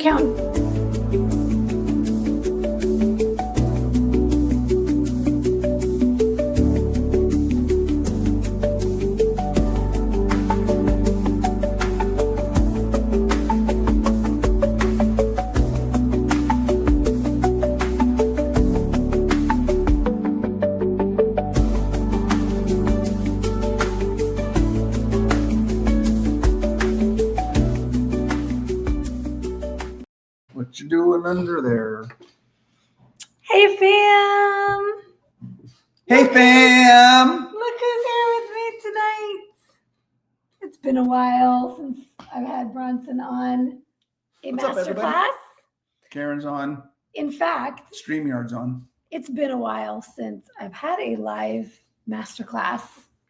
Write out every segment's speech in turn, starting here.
counting. What you doing under there? Hey, fam. Hey, fam. Look who's here with me tonight. It's been a while since I've had Bronson on a What's up, everybody? masterclass. Karen's on. In fact, StreamYard's on. it's been a while since I've had a live masterclass.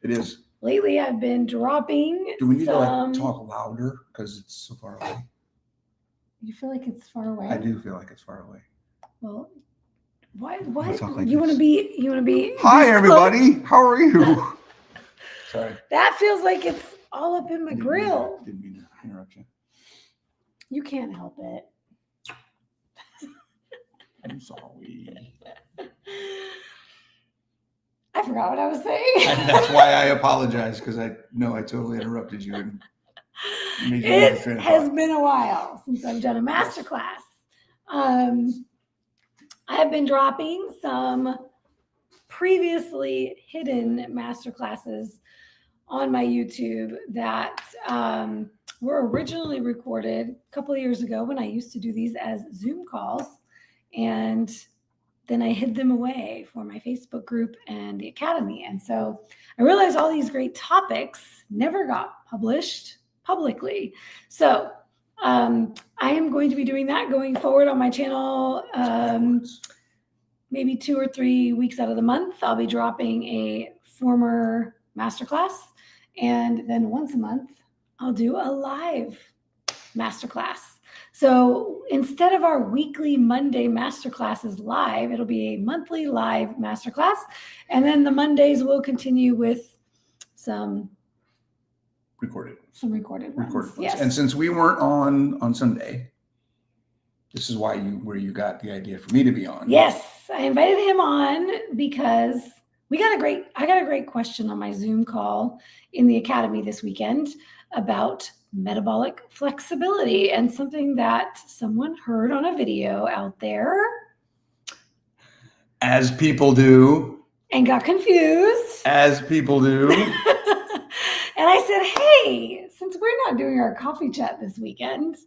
It is. Lately, I've been dropping. Do we need to like talk louder because it's so far away? You feel like it's far away? I do feel like it's far away. Well, what? Talk like You want to be? You want to be? Hi, this everybody. close? How are you? Sorry. That feels like it's all up in my grill. Didn't mean to interrupt you. You can't help it. I'm sorry. I forgot what I was saying. And that's why I apologize, because I know I totally interrupted you and made you lose It your train of has thought. been a while since I've done a masterclass. I have been dropping some previously hidden masterclasses on my YouTube that were originally recorded a couple of years ago when I used to do these as Zoom calls. And then I hid them away for my Facebook group and the Academy. And so I realized all these great topics never got published publicly. So I am going to be doing that going forward on my channel. Maybe 2 or 3 weeks out of the month, I'll be dropping a former masterclass. And then once a month, I'll do a live masterclass. So instead of our weekly Monday masterclasses live, it'll be a monthly live masterclass. And then the Mondays will continue with some recorded ones. Yes. And since we weren't on Sunday, this is where you got the idea for me to be on. Yes, I invited him on because I got a great question on my Zoom call in the Academy this weekend about metabolic flexibility, and something that someone heard on a video out there. As people do. And got confused. As people do. And I said, hey, since we're not doing our coffee chat this weekend,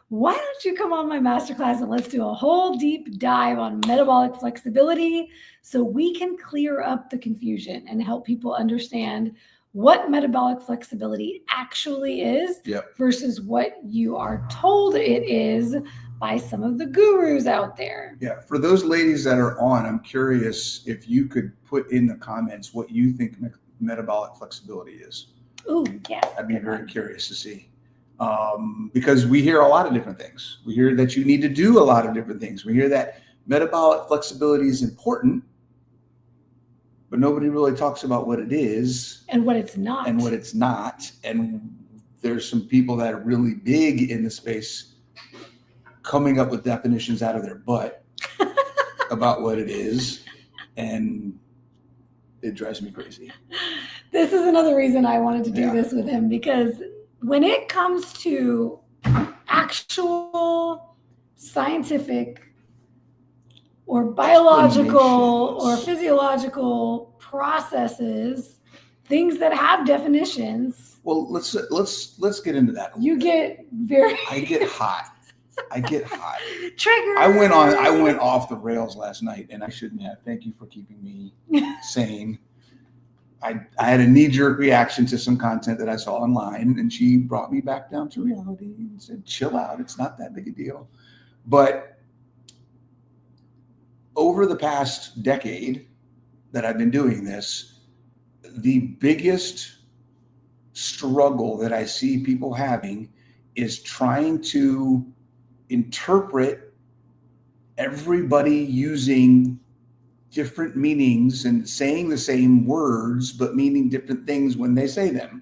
why don't you come on my masterclass and let's do a whole deep dive on metabolic flexibility so we can clear up the confusion and help people understand what metabolic flexibility actually is versus what you are told it is by some of the gurus out there. Yeah, for those ladies that are on, I'm curious if you could put in the comments what you think metabolic flexibility is. Ooh, yes. I'd be very curious to see. Because we hear a lot of different things. We hear that you need to do a lot of different things. We hear that metabolic flexibility is important, but nobody really talks about what it is and what it's not. And there's some people that are really big in the space coming up with definitions out of their butt about what it is. And it drives me crazy. This is another reason I wanted to do this with him, because when it comes to actual scientific or biological or physiological processes, things that have definitions. Well, let's get into that. You get very. I get hot. Trigger. I went off the rails last night, and I shouldn't have. Thank you for keeping me sane. I had a knee-jerk reaction to some content that I saw online, and she brought me back down to reality and said, chill out. It's not that big a deal. But over the past decade that I've been doing this, the biggest struggle that I see people having is trying to interpret everybody using different meanings and saying the same words, but meaning different things when they say them.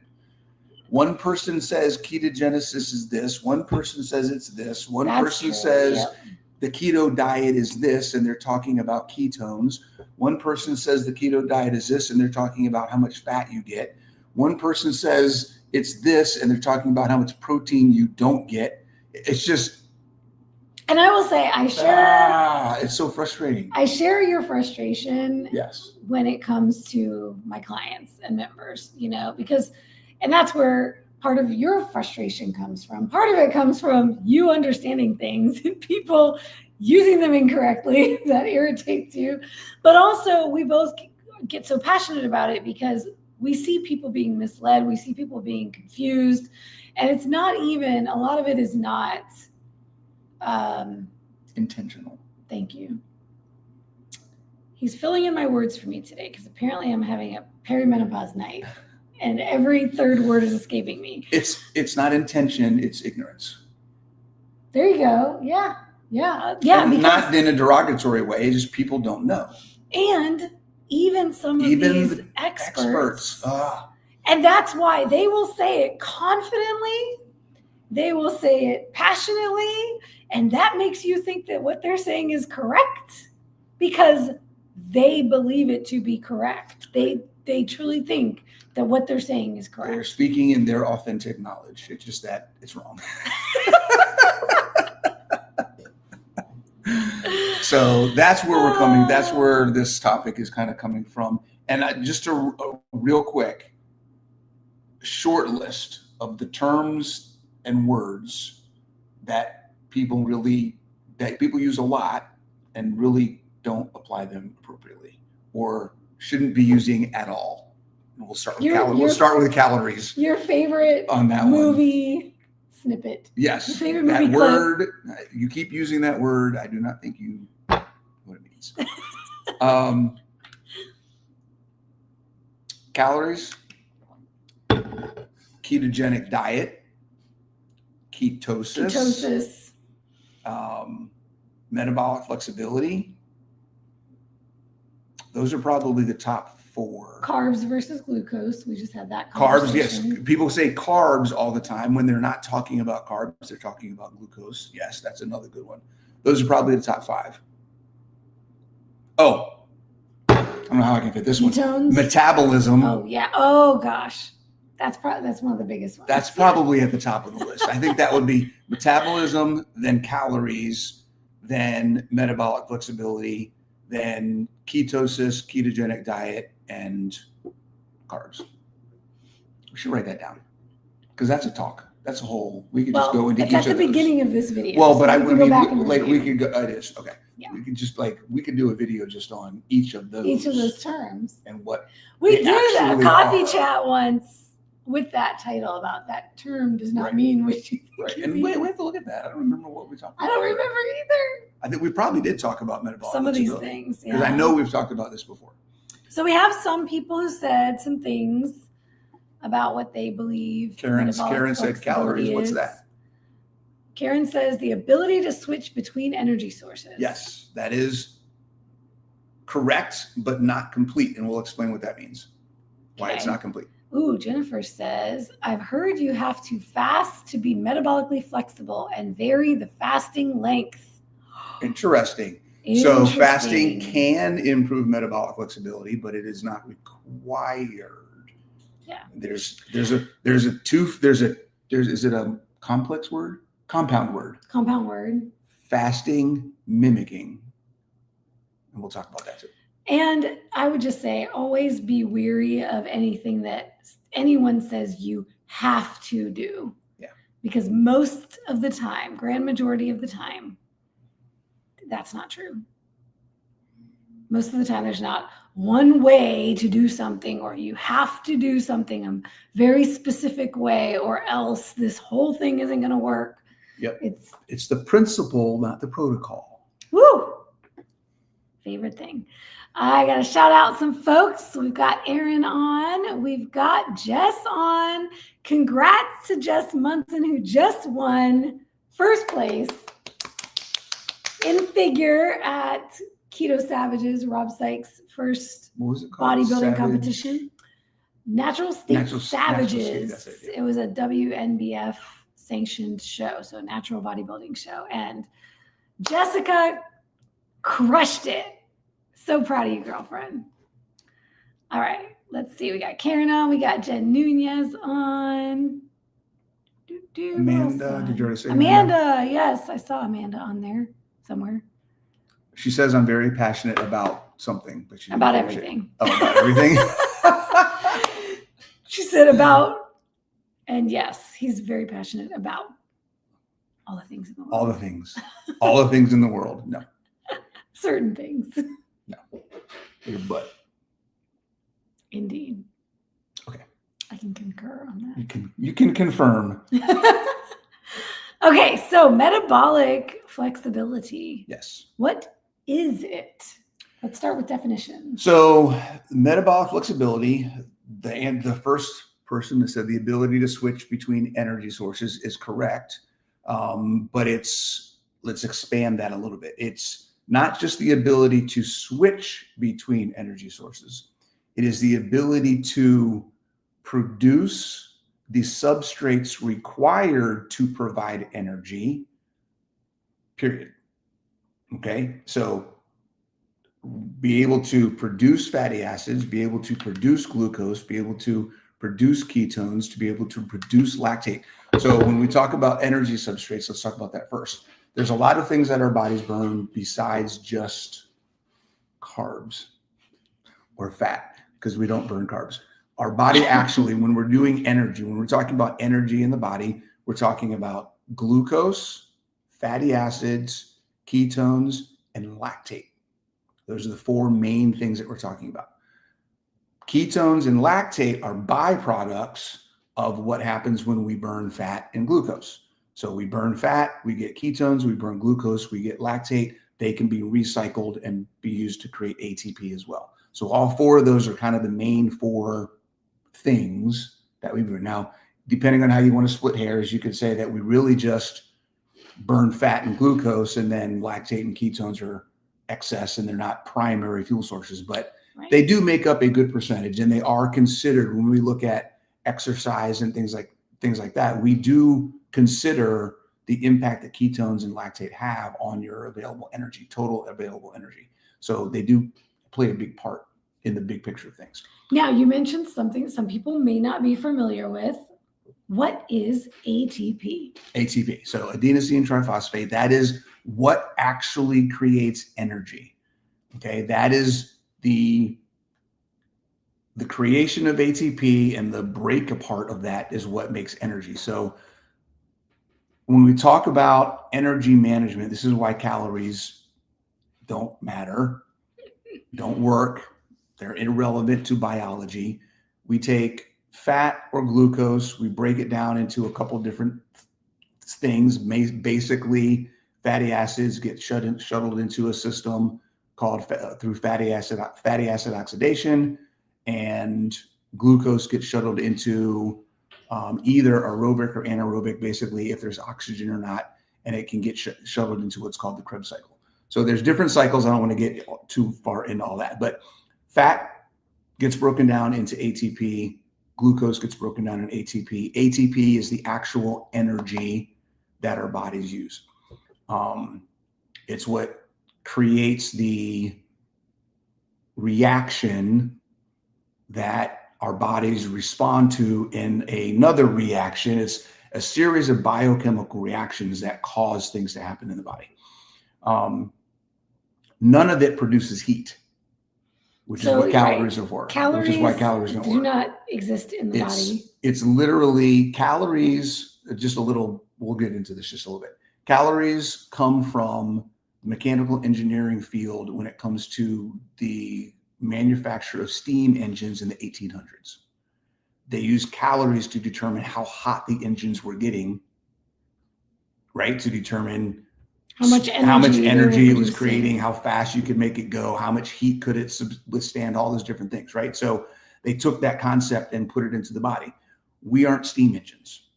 One person says ketogenesis is this. One person says it's this. One That's person true, says yep. the keto diet is this, and they're talking about ketones. One person says the keto diet is this, and they're talking about how much fat you get. One person says it's this, and they're talking about how much protein you don't get. It's just, and I will say, it's so frustrating. I share your frustration. Yes. When it comes to my clients and members, because, and that's where part of your frustration comes from. Part of it comes from you understanding things and people using them incorrectly. That irritates you. But also we both get so passionate about it because we see people being misled. We see people being confused. And it's not even, a lot of it is not intentional. Thank you. He's filling in my words for me today because apparently I'm having a perimenopause night and every third word is escaping me. It's not intention, it's ignorance. There you go. Yeah. And not in a derogatory way, just people don't know. And even some of these experts. And that's why they will say it confidently. They will say it passionately. And that makes you think that what they're saying is correct because they believe it to be correct. They truly think that what they're saying is correct. They're speaking in their authentic knowledge. It's just that it's wrong. So that's where we're coming. That's where this topic is kind of coming from. And just a real quick short list of the terms and words that people use a lot and really don't apply them appropriately or shouldn't be using at all. And we'll start with calories. Your favorite on that movie snippet. Yes. Your favorite movie that clip. word, you keep using that word. I do not think you know what it means. Calories, ketogenic diet, ketosis. Metabolic flexibility. Those are probably the top 4. Carbs versus glucose. We just had that Carbs, yes. conversation. People say carbs all the time. When they're not talking about carbs, they're talking about glucose. Yes, that's another good one. Those are probably the top 5. Oh, I don't know how I can fit this Ketones? one. Metabolism. Oh, yeah. Oh, gosh. That's one of the biggest ones. That's probably at the top of the list. I think that would be metabolism, then calories, then metabolic flexibility, then ketosis, ketogenic diet, and carbs. We should write that down because that's a talk. That's a whole. We could just go into each of those. It's at the beginning of this video. Well, but so I we would go back and like we review. could go. It is okay. Yeah. We could just we could do a video just on each of those. Each of those terms. And what We they did a actually coffee are. chat once with that title about that term does not Right. mean what you think Right. it And means. we have to look at that. I don't remember what we talked about. I don't remember either. I think we probably did talk about metabolic Some of these flexibility. things. Because Yeah. I know we've talked about this before. So we have some people who said some things about what they believe. Karen metabolic said calories. flexibility What's is. that? Karen says the ability to switch between energy sources. Yes, that is correct, but not complete. And we'll explain what that means. Why it's Okay. not complete. Ooh, Jennifer says, I've heard you have to fast to be metabolically flexible and vary the fasting length. Interesting. So fasting can improve metabolic flexibility, but it is not required. Yeah. Is it a complex word? Compound word. Compound word. Fasting mimicking. And we'll talk about that too. And I would just say, always be weary of anything that anyone says you have to do. Yeah. Because most of the time, grand majority of the time, that's not true. Most of the time, there's not one way to do something, or you have to do something a very specific way, or else this whole thing isn't going to work. Yep. It's the principle, not the protocol. Woo! Favorite thing. I got to shout out some folks. We've got Aaron on. We've got Jess on. Congrats to Jess Munson, who just won first place in figure at Keto Savages, Rob Sykes' first What was it called? bodybuilding competition. Natural State Savages. That's it, yeah. It was a WNBF sanctioned show, so a natural bodybuilding show. And Jessica crushed it. So proud of you, girlfriend. All right, let's see. We got Karen on. We got Jen Nunez on. Amanda, did you already say Amanda? Yes, I saw Amanda on there somewhere. She says I'm very passionate about something, but she about everything. Oh, about everything. She said about, and yes, he's very passionate about all the things in the world. All the things. All the things in the world. No. Certain things. No. Your butt. Indeed. Okay. I can concur on that. You can confirm. Okay, so metabolic flexibility. Yes. What is it? Let's start with definitions. So metabolic flexibility, the first person that said the ability to switch between energy sources is correct. But let's expand that a little bit. It's not just the ability to switch between energy sources. It is the ability to produce the substrates required to provide energy, period. Okay, so be able to produce fatty acids, be able to produce glucose, be able to produce ketones, to be able to produce lactate. So when we talk about energy substrates, let's talk about that first. There's a lot of things that our bodies burn besides just carbs or fat, because we don't burn carbs. Our body actually, when we're doing energy, when we're talking about energy in the body, we're talking about glucose, fatty acids, ketones, and lactate. Those are the four main things that we're talking about. Ketones and lactate are byproducts of what happens when we burn fat and glucose. So we burn fat, we get ketones, we burn glucose, we get lactate. They can be recycled and be used to create ATP as well. So all four of those are kind of the main four things that we burn. Now, depending on how you want to split hairs, you could say that we really just burn fat and glucose, and then lactate and ketones are excess and they're not primary fuel sources, but they do make up a good percentage, and they are considered when we look at exercise and things like that. We do consider the impact that ketones and lactate have on your available energy, total available energy. So they do play a big part in the big picture of things. Now, you mentioned something some people may not be familiar with. What is ATP? ATP, so adenosine triphosphate, that is what actually creates energy. Okay, that is the creation of ATP, and the break apart of that is what makes energy. So when we talk about energy management, this is why calories don't matter, don't work. They're irrelevant to biology. We take fat or glucose, we break it down into a couple of different things. Basically, fatty acids get shuttled into a system called through fatty acid oxidation, and glucose gets shuttled into either aerobic or anaerobic, basically, if there's oxygen or not, and it can get shuttled into what's called the Krebs cycle. So there's different cycles. I don't want to get too far into all that, but fat gets broken down into ATP, glucose gets broken down in ATP. ATP is the actual energy that our bodies use. It's what creates the reaction that our bodies respond to in another reaction. It's a series of biochemical reactions that cause things to happen in the body. None of it produces heat, which is what calories are for. Calories, which is why calories don't do not exist in the body. It's literally calories, just a little, we'll get into this just a little bit. Calories come from the mechanical engineering field when it comes to the manufacture of steam engines in the 1800s. They used calories to determine how hot the engines were getting, right? To determine how much energy it was creating, how fast you could make it go, how much heat could it withstand, all those different things, right? So they took that concept and put it into the body. We aren't steam engines.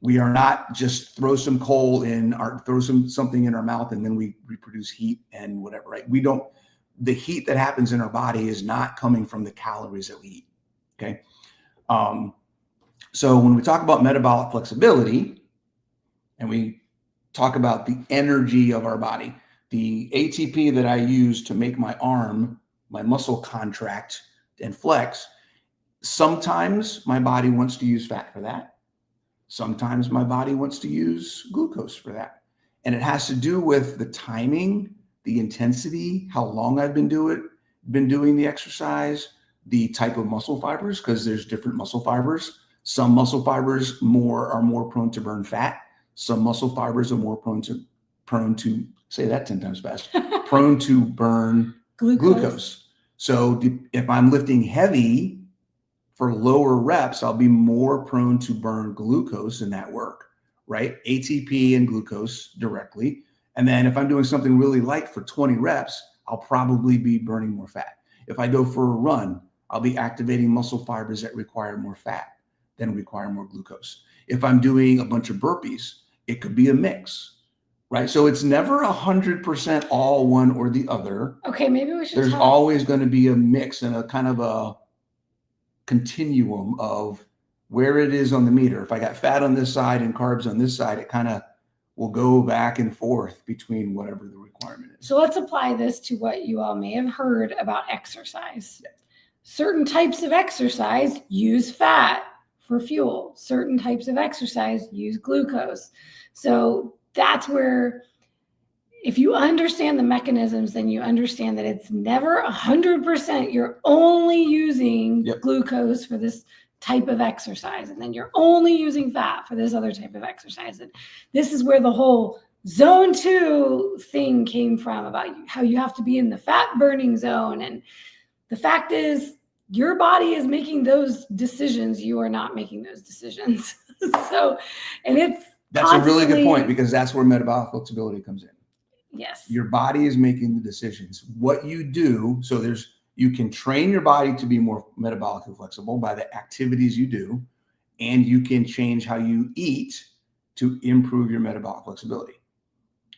We are not just throw some coal in or throw something in our mouth and then we produce heat and whatever, right? We don't, the heat that happens in our body is not coming from the calories that we eat, okay? So when we talk about metabolic flexibility and we talk about the energy of our body, the ATP that I use to make my arm, my muscle contract and flex, sometimes my body wants to use fat for that. Sometimes my body wants to use glucose for that. And it has to do with the timing, the intensity, how long I've been doing the exercise, the type of muscle fibers, because there's different muscle fibers. Some muscle fibers are more prone to burn fat. Some muscle fibers are more prone to say that 10 times fast, prone to burn glucose. So if I'm lifting heavy for lower reps, I'll be more prone to burn glucose in that work, right? ATP and glucose directly. And then if I'm doing something really light for 20 reps, I'll probably be burning more fat. If I go for a run, I'll be activating muscle fibers that require more fat than require more glucose. If I'm doing a bunch of burpees, it could be a mix, right? So it's never 100% all one or the other. Okay, maybe we should There's always going to be a mix and a kind of a continuum of where it is on the meter. If I got fat on this side and carbs on this side, it kind of will go back and forth between whatever the requirement is. So let's apply this to what you all may have heard about exercise. Yeah. Certain types of exercise use fat for fuel. Certain types of exercise use glucose. So that's where, if you understand the mechanisms, then you understand that it's never 100%. You're only using glucose for this type of exercise, and then you're only using fat for this other type of exercise. And this is where the whole zone 2 thing came from, about how you have to be in the fat burning zone. And the fact is, your body is making those decisions. You are not making those decisions. So, and that's a really good point, because that's where metabolic flexibility comes in. Yes. Your body is making the decisions. What you do, so you can train your body to be more metabolically flexible by the activities you do, and you can change how you eat to improve your metabolic flexibility,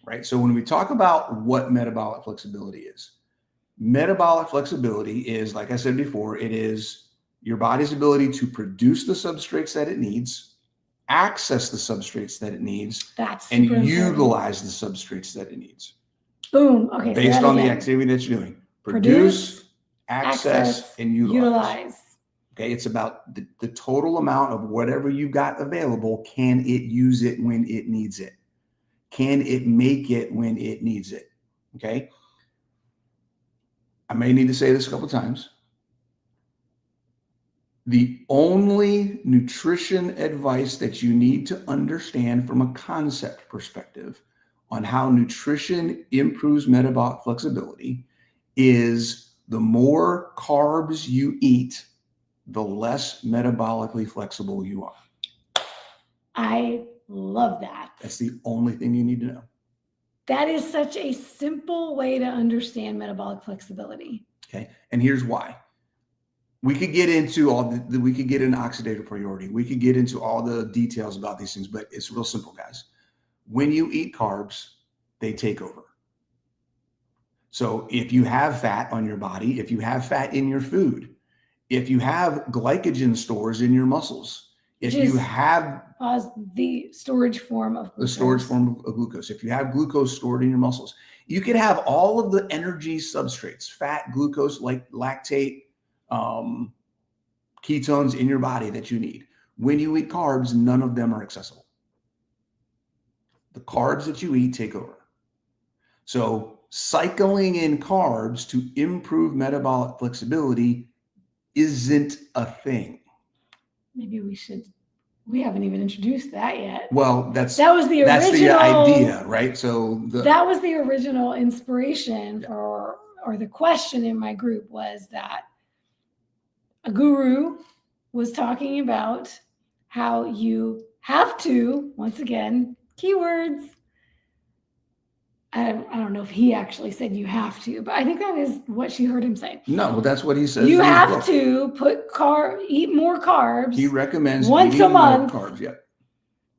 right? So when we talk about what metabolic flexibility is, like I said before, it is your body's ability to produce the substrates that it needs, access the substrates that it needs, and utilize the substrates that it needs. Boom. Okay. Based on the activity that you're doing. Produce, access, and utilize. Okay. It's about the total amount of whatever you got available. Can it use it when it needs it? Can it make it when it needs it? Okay. I may need to say this a couple of times. The only nutrition advice that you need to understand from a concept perspective on how nutrition improves metabolic flexibility is the more carbs you eat, the less metabolically flexible you are. I love that. That's the only thing you need to know. That is such a simple way to understand metabolic flexibility. Okay. And here's why. We could get into we could get into oxidative priority. We could get into all the details about these things, but it's real simple, guys. When you eat carbs, they take over. So if you have fat on your body, if you have fat in your food, if you have glycogen stores in your muscles, if you have the storage form of glucose. If you have glucose stored in your muscles, you could have all of the energy substrates, fat, glucose, like lactate, ketones in your body that you need. When you eat carbs, none of them are accessible. The carbs that you eat take over. So cycling in carbs to improve metabolic flexibility isn't a thing. Maybe we haven't even introduced that yet. Well, that's the idea, right? So that was the original inspiration or the question in my group was that a guru was talking about how you have to, once again, keywords. I don't know if he actually said you have to, but I think that is what she heard him say. No, that's what he says. You have to eat more carbs. He recommends once a month. More carbs, yeah.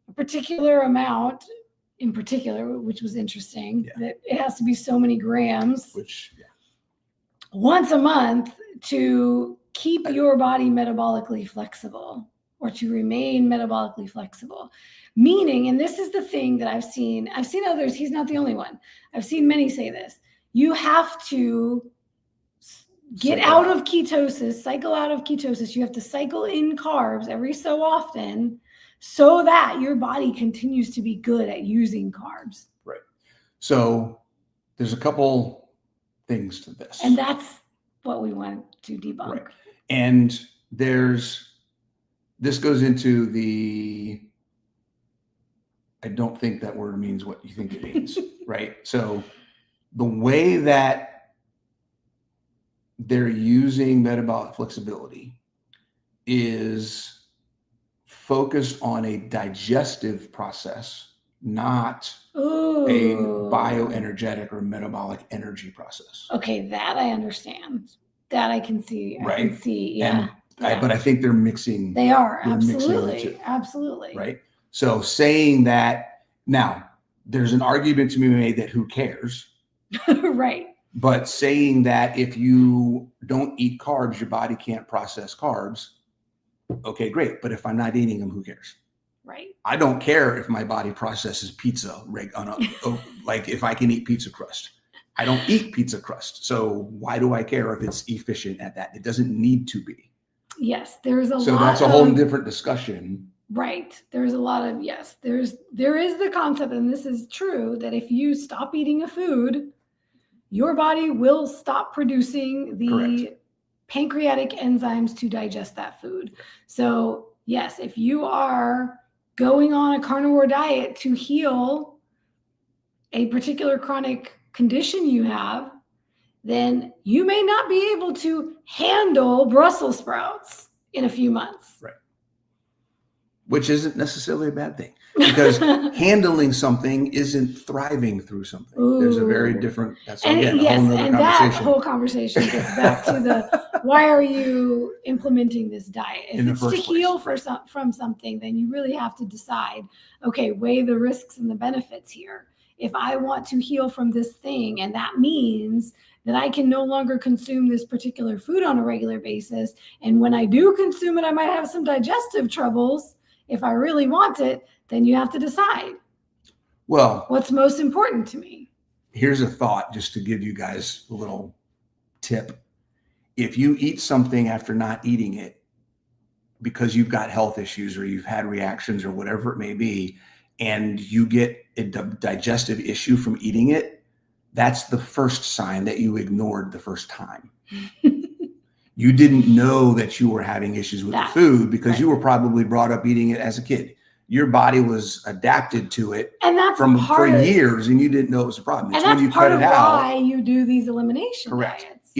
A particular amount in particular, which was interesting, that it has to be so many grams. Which, once a month to keep your body metabolically flexible or to remain metabolically flexible. Meaning, and this is the thing that I've seen others, he's not the only one. I've seen many say this. You have to get out of ketosis, cycle out of ketosis. You have to cycle in carbs every so often so that your body continues to be good at using carbs. Right. So there's a couple things to this. And that's what we want to debunk. Right. And this goes into I don't think that word means what you think it means, right? So the way that they're using metabolic flexibility is focused on a digestive process, not a bioenergetic or metabolic energy process. Okay, that I understand. That I can see. Right. I can see. Yeah. But I think they're mixing. They are. They're Absolutely. Absolutely. Right. So saying that, now there's an argument to be made that who cares? Right. But saying that if you don't eat carbs, your body can't process carbs. Okay, great. But if I'm not eating them, who cares? Right. I don't care if my body processes pizza, like if I can eat pizza crust. I don't eat pizza crust. So why do I care if it's efficient at that? It doesn't need to be. Yes, there's a lot. So that's a whole different discussion. Right. There's a lot of, yes, there is the concept, and this is true, that if you stop eating a food, your body will stop producing the Correct. pancreatic enzymes to digest that food. So yes, if you are going on a carnivore diet to heal a particular chronic condition you have, then you may not be able to handle Brussels sprouts in a few months. Right. Which isn't necessarily a bad thing, because handling something isn't thriving through something. Ooh. There's a very different, that's And again, yes, a whole nother and conversation. that whole conversation gets back to the why are you implementing this diet? If it's to heal from something, then you really have to decide, okay, weigh the risks and the benefits here. If I want to heal from this thing, and that means that I can no longer consume this particular food on a regular basis, and when I do consume it, I might have some digestive troubles. If I really want it, then you have to decide. Well, what's most important to me. Here's a thought just to give you guys a little tip. If you eat something after not eating it because you've got health issues or you've had reactions or whatever it may be, and you get a digestive issue from eating it, that's the first sign that you ignored the first time. You didn't know that you were having issues with the food because you were probably brought up eating it as a kid. Your body was adapted to it for years, and you didn't know it was a problem. It's and when you that's part cut of it out. why you do these elimination Correct. diets.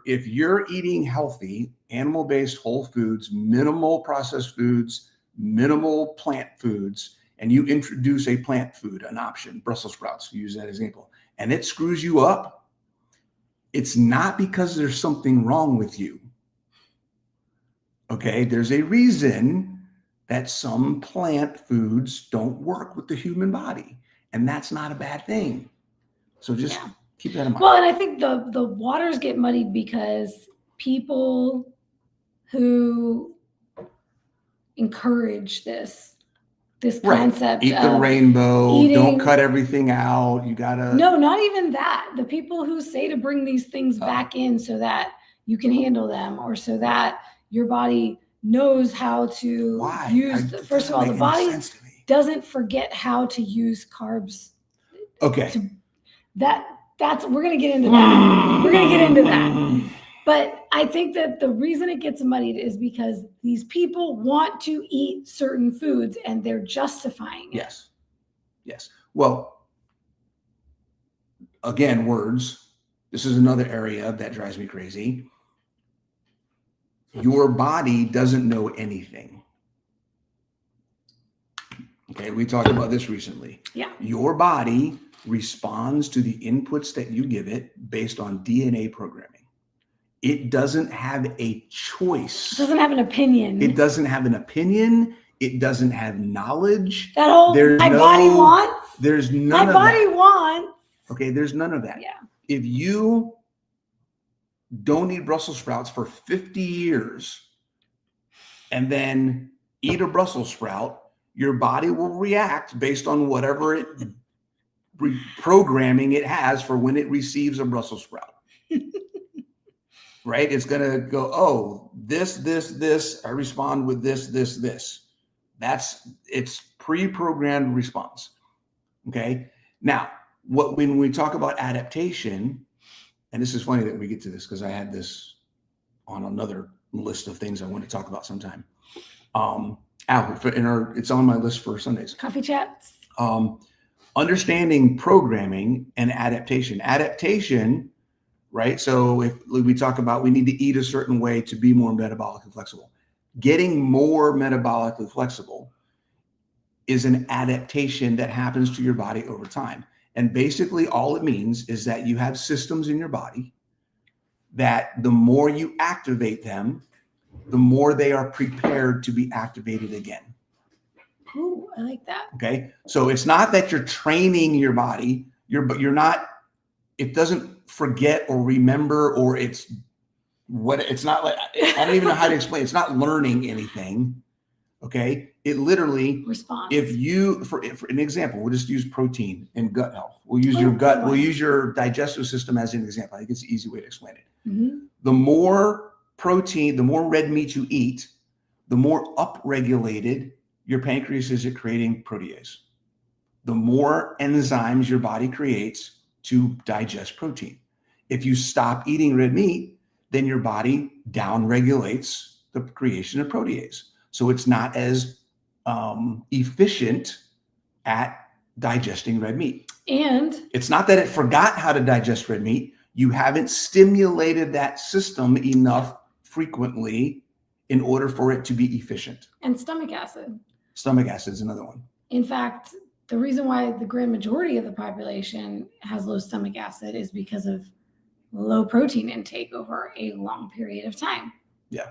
If you're eating healthy, animal-based whole foods, minimal processed foods, minimal plant foods, and you introduce a plant food, an option, Brussels sprouts, use that as an example, and it screws you up, it's not because there's something wrong with you. Okay, there's a reason that some plant foods don't work with the human body, and that's not a bad thing. So just keep that in mind. Well, and I think the waters get muddied because people who encourage this concept eat the rainbow, don't cut everything out, you gotta. No, not even that. The people who say to bring these things back in so that you can handle them, or so that your body knows how to use first of all, the body doesn't forget how to use carbs. Okay. That's we're gonna get into that. We're gonna get into that. But I think that the reason it gets muddied is because these people want to eat certain foods and they're justifying it. Yes. Yes. Well, again, words. This is another area that drives me crazy. Your body doesn't know anything. Okay, we talked about this recently. Yeah. Your body responds to the inputs that you give it based on DNA programming. It doesn't have a choice. It doesn't have an opinion. It doesn't have an opinion. It doesn't have knowledge. That whole body wants. There's none of that. My body wants. Okay, there's none of that. Yeah. If you don't eat Brussels sprouts for 50 years and then eat a Brussels sprout, your body will react based on whatever programming it has for when it receives a Brussels sprout. Right? It's going to go, oh, this, I respond with this. It's pre-programmed response. Okay. Now, when we talk about adaptation, and this is funny that we get to this because I had this on another list of things I want to talk about sometime. It's on my list for Sundays. Coffee chats. Understanding programming and adaptation. Adaptation, right? So if we talk about we need to eat a certain way to be more metabolically flexible, getting more metabolically flexible is an adaptation that happens to your body over time. And basically all it means is that you have systems in your body that the more you activate them, the more they are prepared to be activated again. Ooh, I like that. Okay. So it's not that you're training your body, it doesn't forget or remember, or it's not like, I don't even know how to explain. It's not learning anything. Okay. It literally responds. If you, for an example, we'll just use protein and gut health. We'll use your gut. We'll use your digestive system as an example. I think it's an easy way to explain it. Mm-hmm. The more protein, the more red meat you eat, the more upregulated your pancreas is at creating protease. The more enzymes your body creates to digest protein. If you stop eating red meat, then your body downregulates the creation of protease. So it's not as efficient at digesting red meat. And it's not that it forgot how to digest red meat. You haven't stimulated that system enough frequently in order for it to be efficient. And stomach acid. Stomach acid is another one. In fact, the reason why the grand majority of the population has low stomach acid is because of low protein intake over a long period of time. Yeah.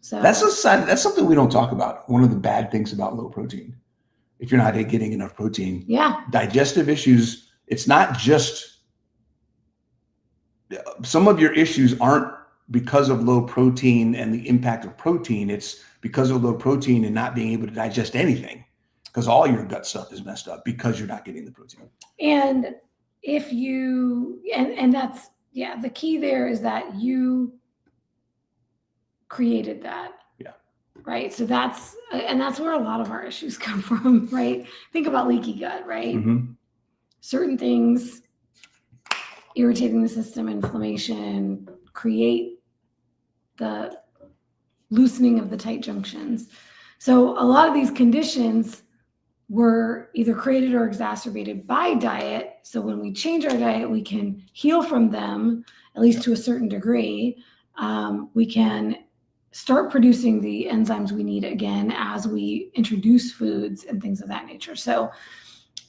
So that's something we don't talk about. One of the bad things about low protein, if you're not getting enough protein, digestive issues, it's not just, some of your issues aren't because of low protein and the impact of protein. It's because of low protein and not being able to digest anything, because all your gut stuff is messed up because you're not getting the protein. And if you, and that's, the key there is that you created that. Yeah. Right. So that's where a lot of our issues come from, right? Think about leaky gut, right? Mm-hmm. Certain things irritating the system, inflammation, create the loosening of the tight junctions. So a lot of these conditions were either created or exacerbated by diet. So when we change our diet, we can heal from them, at least to a certain degree. We can start producing the enzymes we need again as we introduce foods and things of that nature. So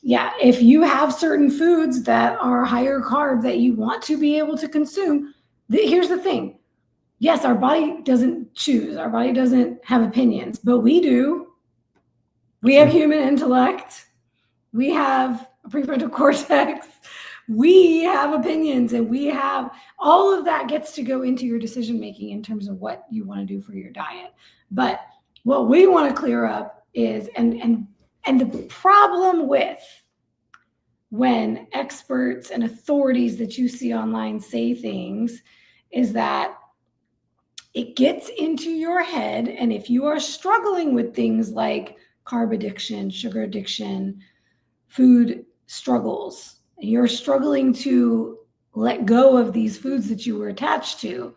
if you have certain foods that are higher carb that you want to be able to consume, here's the thing. Yes, our body doesn't choose. Our body doesn't have opinions, but we do. We have human intellect. We have a prefrontal cortex. We have opinions, and we have all of that gets to go into your decision making in terms of what you want to do for your diet. But what we want to clear up is, and the problem with when experts and authorities that you see online say things is that it gets into your head. And if you are struggling with things like carb addiction, sugar addiction, food struggles, and you're struggling to let go of these foods that you were attached to,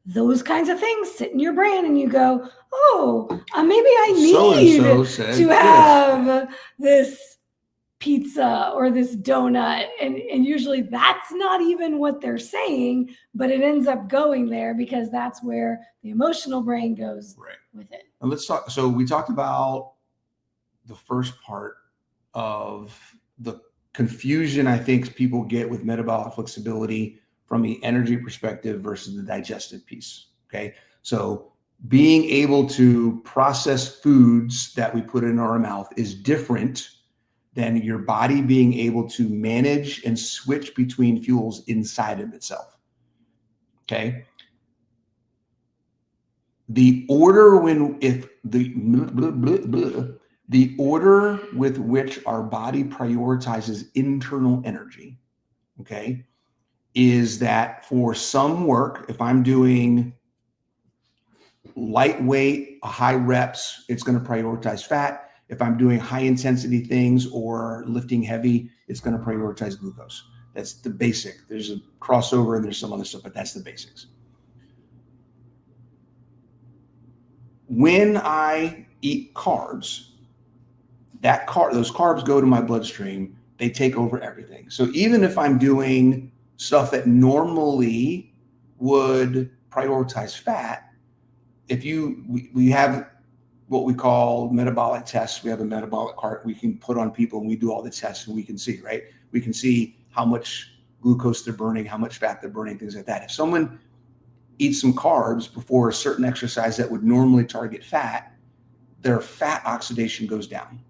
those kinds of things sit in your brain and you go, oh, maybe I need to have this pizza or this donut. And usually that's not even what they're saying, but it ends up going there because that's where the emotional brain goes with it. And let's talk. So we talked about the first part of the confusion I think people get with metabolic flexibility from the energy perspective versus the digestive piece. Okay. So being able to process foods that we put in our mouth is different than your body being able to manage and switch between fuels inside of itself. Okay. The order the order with which our body prioritizes internal energy, okay, is that for some work, if I'm doing lightweight, high reps, it's going to prioritize fat. If I'm doing high intensity things or lifting heavy, it's going to prioritize glucose. That's the basic. There's a crossover and there's some other stuff, but that's the basics. When I eat carbs, those carbs go to my bloodstream. They take over everything. So even if I'm doing stuff that normally would prioritize fat, we have what we call metabolic tests. We have a metabolic cart we can put on people, and we do all the tests, and we can see, right? We can see how much glucose they're burning, how much fat they're burning, things like that. If someone eats some carbs before a certain exercise that would normally target fat, their fat oxidation goes down.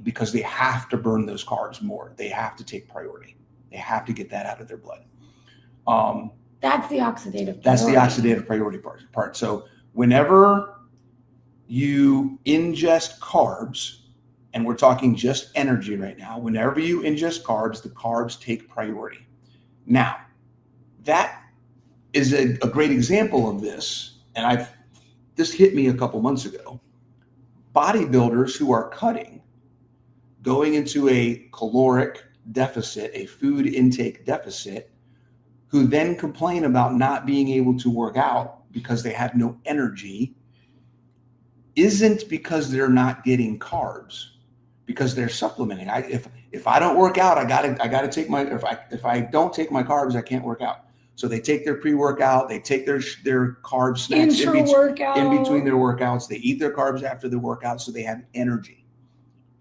Because they have to burn those carbs more. They have to take priority. They have to get that out of their blood. That's the oxidative priority. That's the oxidative priority part. So whenever you ingest carbs, and we're talking just energy right now, whenever you ingest carbs, the carbs take priority. Now, that is a great example of this, and this hit me a couple months ago. Bodybuilders who are cutting, going into a caloric deficit, a food intake deficit, who then complain about not being able to work out because they have no energy, isn't because they're not getting carbs, because they're supplementing. If I don't work out, I gotta take my, if I don't take my carbs, I can't work out. So they take their pre-workout, they take their carb snacks in between their workouts, they eat their carbs after the workout so they have energy.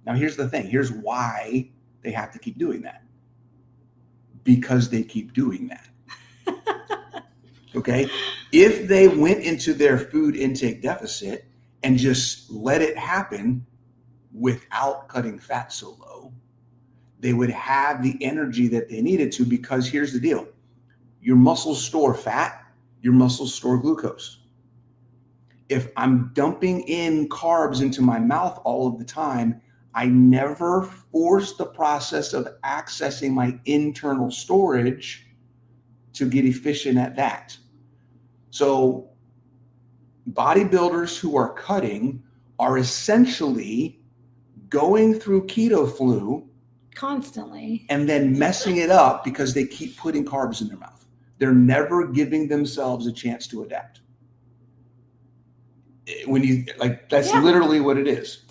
Now here's the thing, here's why they have to keep doing that. Because they keep doing that. Okay? If they went into their food intake deficit and just let it happen without cutting fat so low, they would have the energy that they needed to, because here's the deal. Your muscles store fat, your muscles store glucose. If I'm dumping in carbs into my mouth all of the time, I never force the process of accessing my internal storage to get efficient at that. So bodybuilders who are cutting are essentially going through keto flu constantly and then messing it up because they keep putting carbs in their mouth. They're never giving themselves a chance to adapt. That's literally what it is.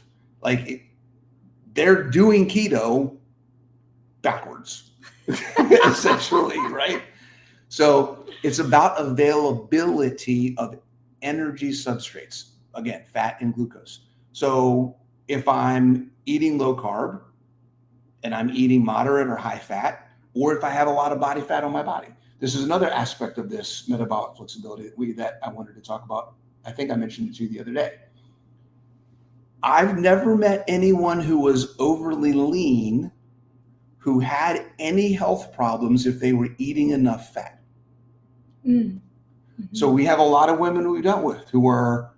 They're doing keto backwards, essentially, right? So it's about availability of energy substrates. Again, fat and glucose. So if I'm eating low carb and I'm eating moderate or high fat, or if I have a lot of body fat on my body, this is another aspect of this metabolic flexibility that I wanted to talk about. I think I mentioned it to you the other day. I've never met anyone who was overly lean who had any health problems if they were eating enough fat. Mm-hmm. So we have a lot of women we dealt with who are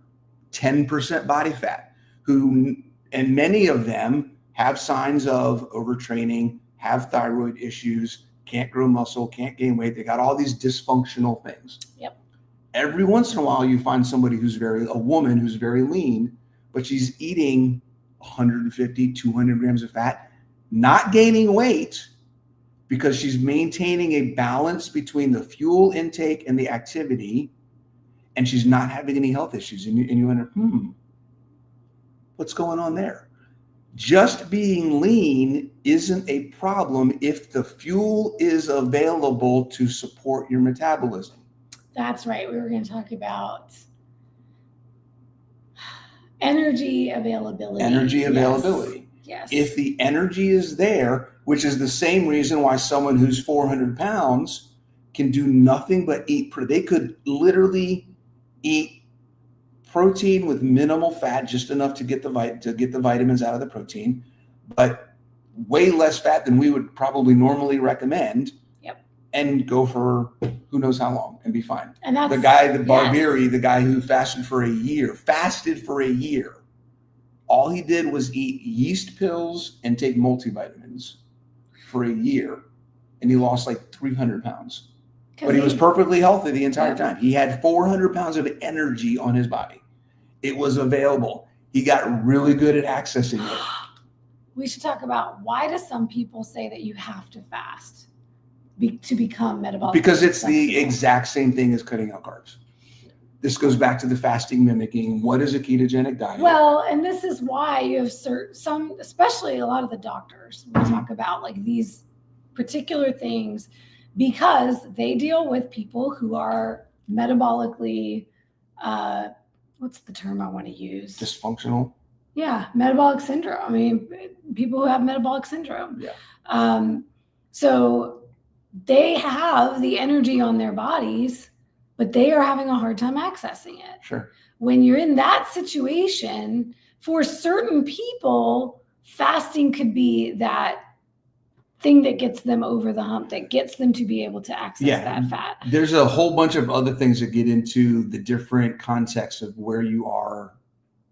10% body fat, and many of them have signs of overtraining, have thyroid issues, can't grow muscle, can't gain weight. They got all these dysfunctional things. Yep. Every once in a while, you find somebody a woman who's very lean, but she's eating 150, 200 grams of fat, not gaining weight because she's maintaining a balance between the fuel intake and the activity, and she's not having any health issues. And you wonder, what's going on there? Just being lean isn't a problem if the fuel is available to support your metabolism. That's right. We were going to talk about energy availability. Yes. If the energy is there, which is the same reason why someone who's 400 pounds can do nothing but eat. They could literally eat protein with minimal fat, just enough to get the vitamins out of the protein, but way less fat than we would probably normally recommend. Yep. and go for who knows how long and be fine. And that's The guy, the Barberi, the guy who fasted for a year, all he did was eat yeast pills and take multivitamins for a year. And he lost like 300 pounds. But he was perfectly healthy the entire time. He had 400 pounds of energy on his body. It was available. He got really good at accessing it. We should talk about, why do some people say that you have to fast to become metabolic? Because it's flexible? the exact same thing as cutting out carbs. This goes back to the fasting mimicking. What is a ketogenic diet? Well, and this is why you have some, especially a lot of the doctors will talk about like these particular things, because they deal with people who are metabolically, what's the term I want to use? Dysfunctional. Yeah, metabolic syndrome. I mean, people who have metabolic syndrome. Yeah. So they have the energy on their bodies, but they are having a hard time accessing it. Sure. When you're in that situation, for certain people, fasting could be that thing that gets them over the hump, that gets them to be able to access that fat. There's a whole bunch of other things that get into the different contexts of where you are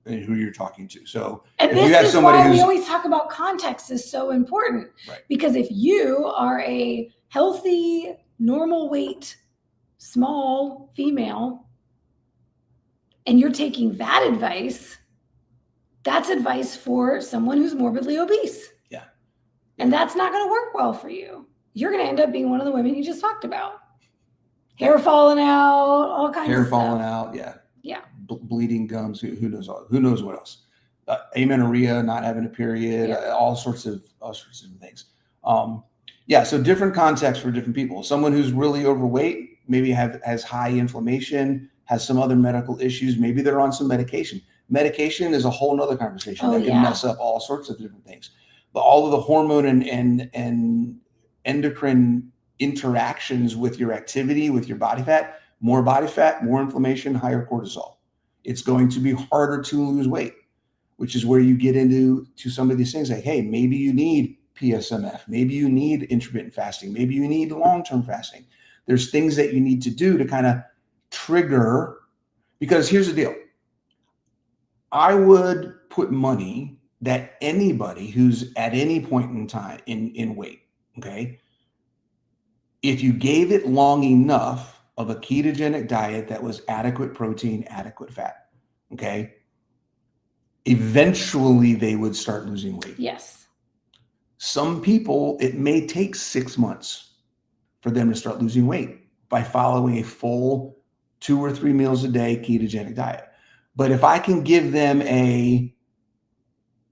and who you're talking to. So and if this you have is somebody why who's, we always talk about context is so important. Right. Because if you are a healthy, normal weight, small female, and you're taking that advice, that's advice for someone who's morbidly obese. Yeah. And that's not going to work well for you. You're going to end up being one of the women you just talked about. Hair falling out, all kinds of stuff. hair falling out, yeah. Yeah. Bleeding gums, who knows what else. Amenorrhea, not having a period, all sorts of things. So different contexts for different people. Someone who's really overweight, maybe has high inflammation, has some other medical issues. Maybe they're on some medication. Medication is a whole nother conversation that can mess up all sorts of different things. But all of the hormone and endocrine interactions with your activity, with your body fat, more inflammation, higher cortisol. It's going to be harder to lose weight, which is where you get into some of these things like, hey, maybe you need PSMF, maybe you need intermittent fasting, maybe you need long-term fasting. There's things that you need to do to kind of trigger, because here's the deal. I would put money that anybody who's at any point in time in weight, okay, if you gave it long enough of a ketogenic diet that was adequate protein, adequate fat, okay, eventually they would start losing weight. Yes. Some people, it may take 6 months for them to start losing weight by following a full 2 or 3 meals a day ketogenic diet. But if I can give them a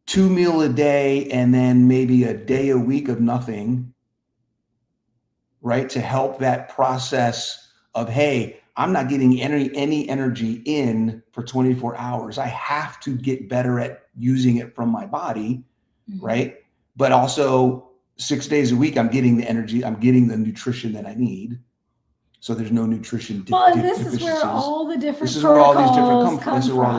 2 meal a day and then maybe a day a week of nothing, right, to help that process of, hey, I'm not getting any energy in for 24 hours. I have to get better at using it from my body, right? But also 6 days a week, I'm getting the energy, I'm getting the nutrition that I need. So there's no nutrition Well, and this is where all the different This is where all these different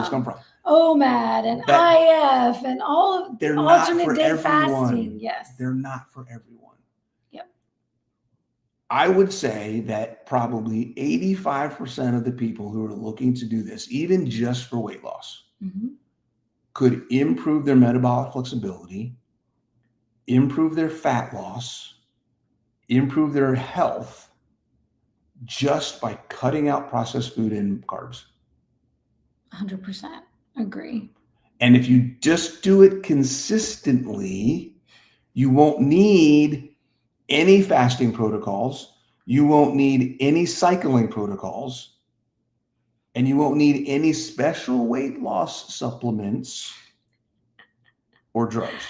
come from. OMAD and IF and all of they're not alternate for day everyone. fasting. Yes. They're not for everyone. Yep. I would say that probably 85% of the people who are looking to do this, even just for weight loss, could improve their metabolic flexibility, improve their fat loss, improve their health just by cutting out processed food and carbs. 100% agree. And if you just do it consistently, you won't need any fasting protocols. You won't need any cycling protocols. And you won't need any special weight loss supplements or drugs.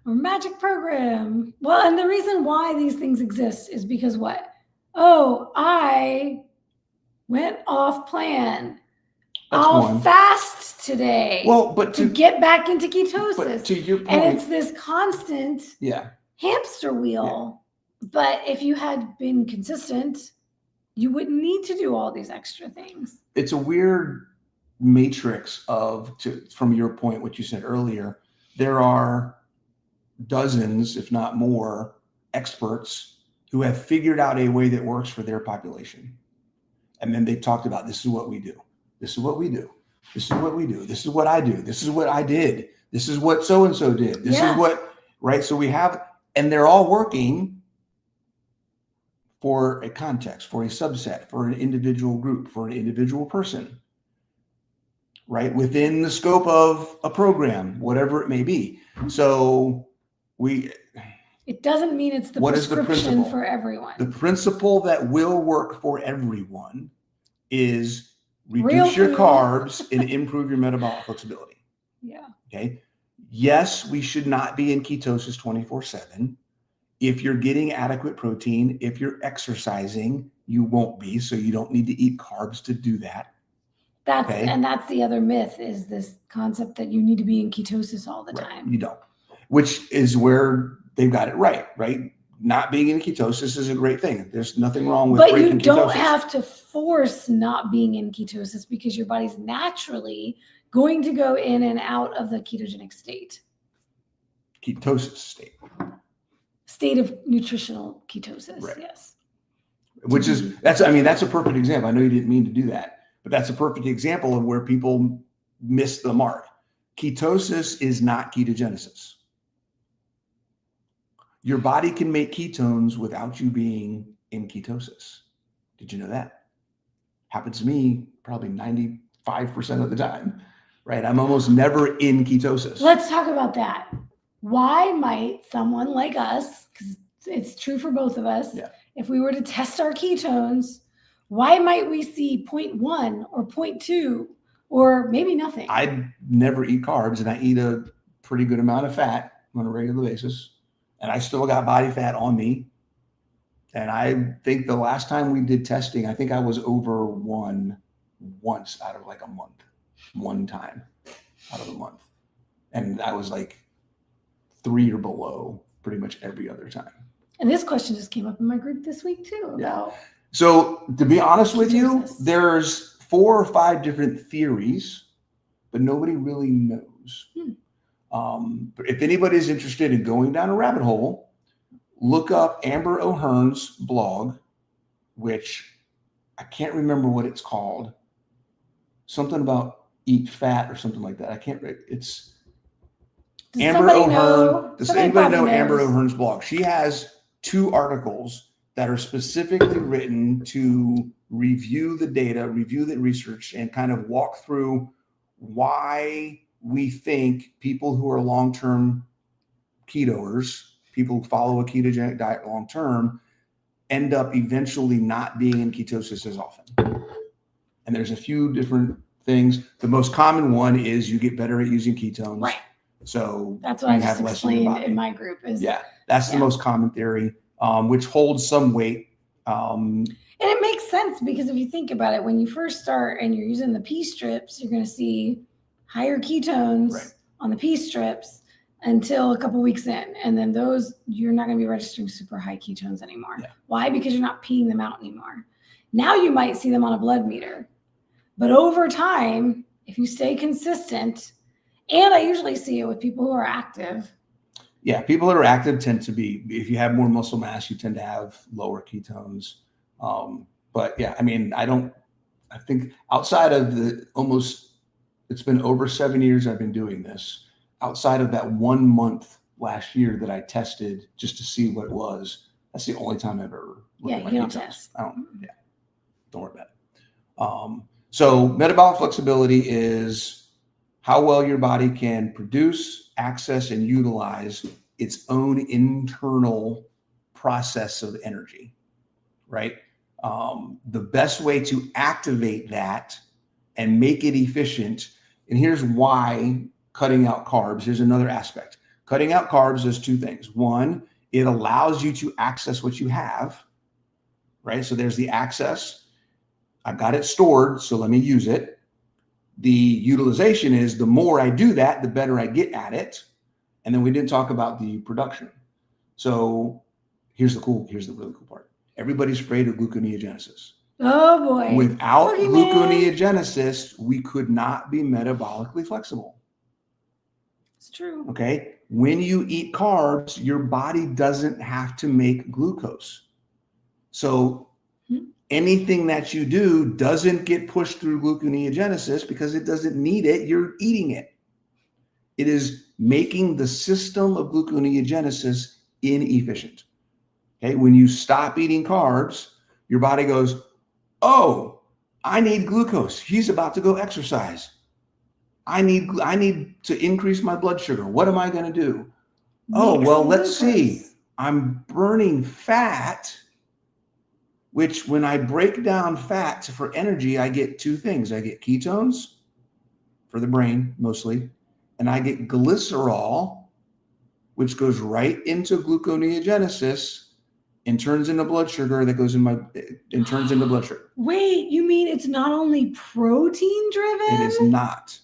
Or magic program. Well, and the reason why these things exist is because what? Oh, I went off plan. I'll fast today. Well, but to get back into ketosis. But to your point, and it's this constant hamster wheel. Yeah. But if you had been consistent, you wouldn't need to do all these extra things. It's a weird matrix from your point, what you said earlier, there are dozens, if not more, experts who have figured out a way that works for their population. And then they've talked about, this is what we do. This is what we do. This is what we do. This is what I do. This is what I did. This is what so-and-so did. This is what, right? So we have, and they're all working for a context, for a subset, for an individual group, for an individual person, right? Within the scope of a program, whatever it may be. So it doesn't mean it's the prescription for everyone. The principle that will work for everyone is reduce your carbs and improve your metabolic flexibility. Yeah. Okay. Yes, we should not be in ketosis 24/7. If you're getting adequate protein, if you're exercising, you won't be. So you don't need to eat carbs to do that. And that's the other myth, is this concept that you need to be in ketosis all the time. You don't, which is where they've got it right? Not being in ketosis is a great thing. There's nothing wrong with breaking ketosis. But you don't have to force not being in ketosis, because your body's naturally going to go in and out of the ketogenic state. Ketosis state of nutritional ketosis. Right. Yes. Which is, that's a perfect example. I know you didn't mean to do that, but that's a perfect example of where people miss the mark. Ketosis is not ketogenesis. Your body can make ketones without you being in ketosis. Did you know that? Happens to me probably 95% of the time, right? I'm almost never in ketosis. Let's talk about that. Why might someone like us, because it's true for both of us, if we were to test our ketones, why might we see 0.1 or 0.2 or maybe nothing? I never eat carbs, and I eat a pretty good amount of fat on a regular basis, and I still got body fat on me. And I think the last time we did testing, I think I was over one once out of like a month, one time out of a month. And I was like 3 or below pretty much every other time. And this question just came up in my group this week too. So to be honest with you, there's 4 or 5 different theories, but nobody really knows. But if anybody's interested in going down a rabbit hole, look up Amber O'Hearn's blog, which I can't remember what it's called. Something about eat fat or something like that. I can't, it's Amber O'Hearn. Does anybody know Amber O'Hearn's blog? She has 2 articles that are specifically written to review the data, review the research, and kind of walk through why we think people who are long-term ketoers, people who follow a ketogenic diet long-term, end up eventually not being in ketosis as often. And there's a few different things. The most common one is you get better at using ketones. Right. So that's what I just explained in my group. That's the most common theory, which holds some weight. And it makes sense, because if you think about it, when you first start and you're using the pea strips, you're going to see higher ketones on the pea strips until a couple weeks in. And then those, you're not going to be registering super high ketones anymore. Why? Because you're not peeing them out anymore. Now you might see them on a blood meter. But over time, if you stay consistent, and I usually see it with people who are active. Yeah, people that are active tend to be, if you have more muscle mass, you tend to have lower ketones. But yeah, I think outside of it's been over 7 years I've been doing this. Outside of that 1 month last year that I tested just to see what it was, that's the only time I've ever looked at my ketones. Don't test. Don't worry about it. So metabolic flexibility is how well your body can produce, access, and utilize its own internal process of energy, right? The best way to activate that and make it efficient, and here's why cutting out carbs, here's another aspect. Cutting out carbs does 2 things. One, it allows you to access what you have, right? So there's the access. I've got it stored, so let me use it. The utilization is, the more I do that, the better I get at it. And then we didn't talk about the production. So here's the really cool part. Everybody's afraid of gluconeogenesis. Oh boy. Without gluconeogenesis, we could not be metabolically flexible. It's true. Okay. When you eat carbs, your body doesn't have to make glucose. So anything that you do doesn't get pushed through gluconeogenesis because it doesn't need it. You're eating it. It is making the system of gluconeogenesis inefficient. Okay, when you stop eating carbs, your body goes, oh, I need glucose. He's about to go exercise. I need to increase my blood sugar. What am I going to do? Oh, well, let's see. I'm burning fat, which when I break down fat for energy, I get two things. I get ketones for the brain mostly, and I get glycerol, which goes right into gluconeogenesis and turns into blood sugar that goes and turns into blood sugar. Wait, you mean it's not only protein driven? It is not.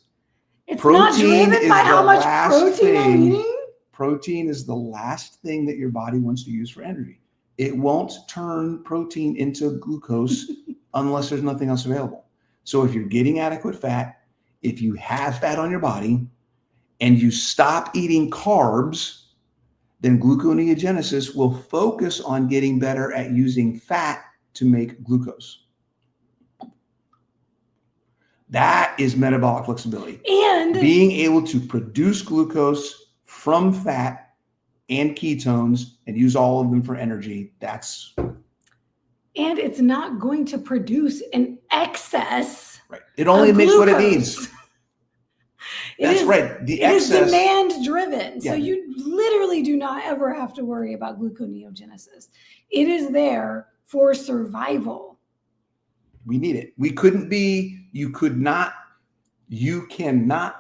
It's not driven by how much protein I'm eating? Protein is the last thing that your body wants to use for energy. It won't turn protein into glucose unless there's nothing else available. So if you're getting adequate fat, if you have fat on your body and you stop eating carbs, then gluconeogenesis will focus on getting better at using fat to make glucose. That is metabolic flexibility. And being able to produce glucose from fat and ketones and use all of them for energy. And it's not going to produce an excess. Right. It only makes what it needs. That's right. The excess is demand driven. Yeah. So you literally do not ever have to worry about gluconeogenesis. It is there for survival. We need it. You cannot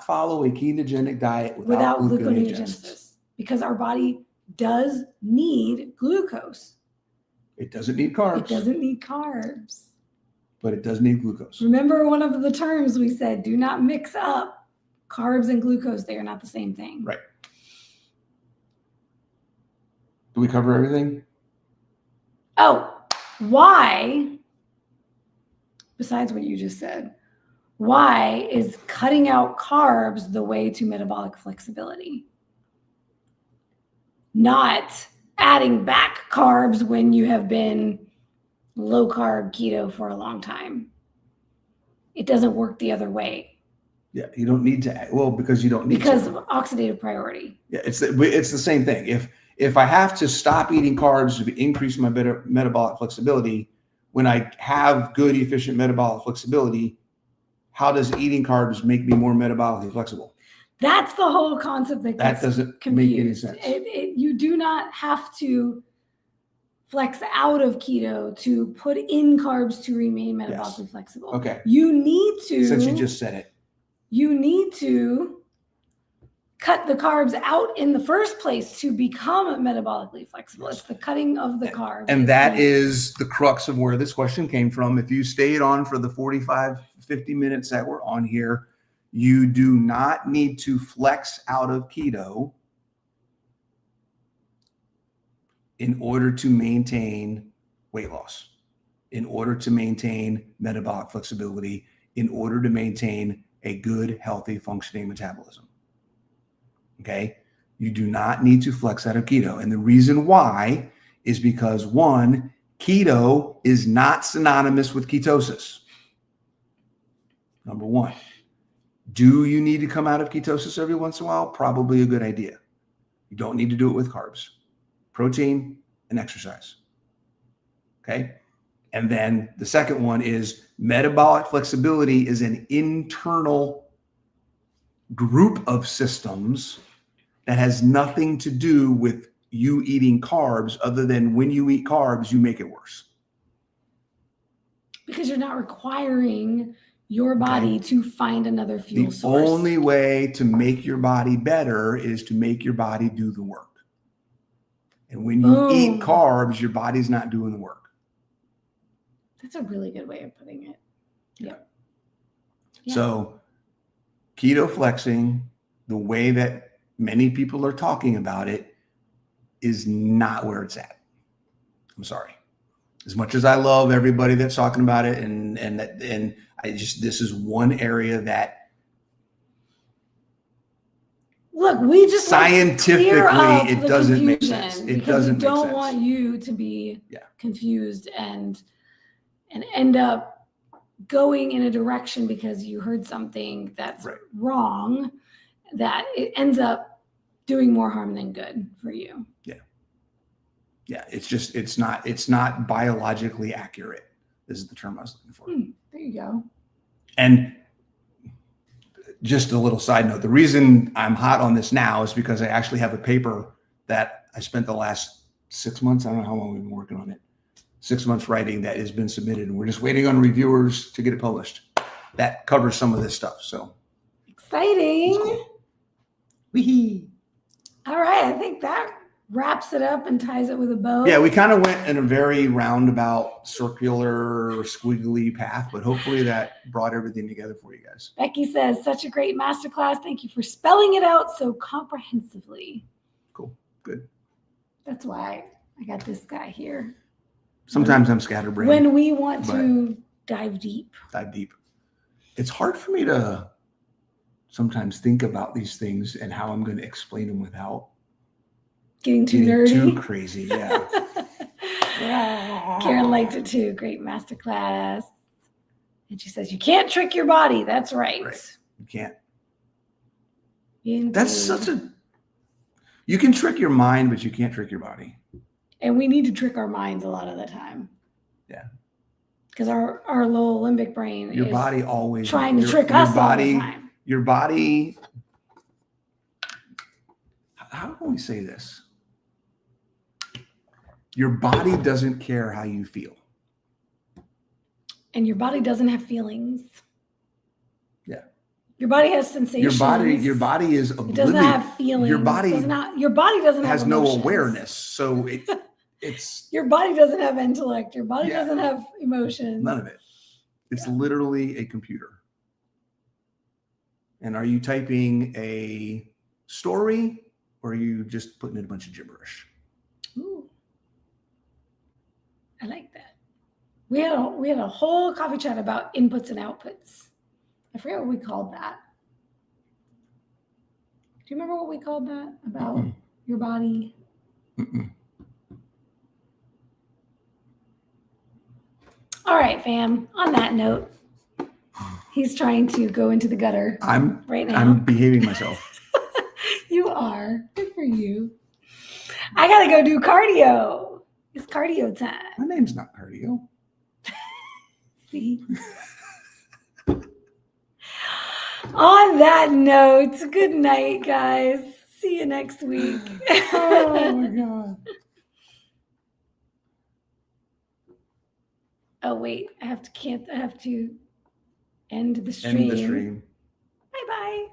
follow a ketogenic diet without gluconeogenesis because our body does need glucose. It doesn't need carbs. It doesn't need carbs. But it does need glucose. Remember one of the terms we said, do not mix up carbs and glucose. They are not the same thing. Right. Do we cover everything? Oh, why, besides what you just said, why is cutting out carbs the way to metabolic flexibility? Not adding back carbs when you have been low carb keto for a long time. It doesn't work the other way. Yeah, you don't need to. Well, because you don't need because to. of oxidative priority. Yeah, it's the same thing. If I have to stop eating carbs to increase my metabolic flexibility, when I have good efficient metabolic flexibility, how does eating carbs make me more metabolically flexible? That's the whole concept that doesn't confused. Make any sense. You do not have to flex out of keto to put in carbs to remain metabolically flexible. Okay. You need to. Since you just said it. You need to cut the carbs out in the first place to become metabolically flexible. It's the cutting of the carbs. And that is the crux of where this question came from. If you stayed on for the 45, 50 minutes that we're on here, you do not need to flex out of keto in order to maintain weight loss, in order to maintain metabolic flexibility, in order to maintain a good, healthy, functioning metabolism. Okay? You do not need to flex out of keto. And the reason why is because, one, keto is not synonymous with ketosis. Number one. Do you need to come out of ketosis every once in a while? Probably a good idea. You don't need to do it with carbs, protein, and exercise. Okay? And then the second one is metabolic flexibility is an internal group of systems that has nothing to do with you eating carbs, other than when you eat carbs, you make it worse. Because you're not requiring your body to find another fuel source. The only way to make your body better is to make your body do the work. And when you eat carbs, your body's not doing the work. That's a really good way of putting it. Yeah. So keto flexing, the way that many people are talking about it, is not where it's at. I'm sorry. As much as I love everybody that's talking about it, and this is one area that Look, we just like to Scientifically, clear up it the doesn't make confusion sense. It because doesn't we make don't sense. want you to be Yeah. confused and end up going in a direction because you heard something that's Right. wrong, that it ends up doing more harm than good for you. Yeah, it's not biologically accurate. This is the term I was looking for. There you go. And just a little side note, the reason I'm hot on this now is because I actually have a paper that I spent the last 6 months, I don't know how long we've been working on it, 6 months writing, that has been submitted. And we're just waiting on reviewers to get it published. That covers some of this stuff. So Exciting. cool. Wee-hee. All right. I think that wraps it up and ties it with a bow. Yeah, we kind of went in a very roundabout, circular, squiggly path, but hopefully that brought everything together for you guys. Becky says, such a great masterclass. Thank you for spelling it out so comprehensively. Cool. Good. That's why I got this guy here. Sometimes I'm scatterbrained. When we want to dive deep. Dive deep. It's hard for me to sometimes think about these things and how I'm going to explain them without Getting too nerdy. too crazy. Yeah. Karen liked it too. Great masterclass. And she says, you can't trick your body. That's right. You can't. Indeed. That's you can trick your mind, but you can't trick your body. And we need to trick our minds a lot of the time. Yeah. Because our low limbic brain Your is body always trying to trick us all the time. Your body, how can we say this? Your body doesn't care how you feel. And your body doesn't have feelings. Yeah. Your body has sensations. Your body is oblivious. It doesn't have feelings. Your body doesn't has have no emotions. awareness. So it's your body doesn't have intellect. Your body Yeah. doesn't have emotions. None of it. It's literally a computer. And are you typing a story or are you just putting in a bunch of gibberish? Ooh. I like that. We had a whole coffee chat about inputs and outputs. I forget what we called that. Do you remember what we called that about your body? All right, fam. On that note, he's trying to go into the gutter right now. I'm behaving myself. You are. Good for you. I gotta go do cardio. It's cardio time. My name's not cardio. See? On that note, good night, guys. See you next week. Oh my God. Oh wait, I have to end the stream. End the stream. Bye bye.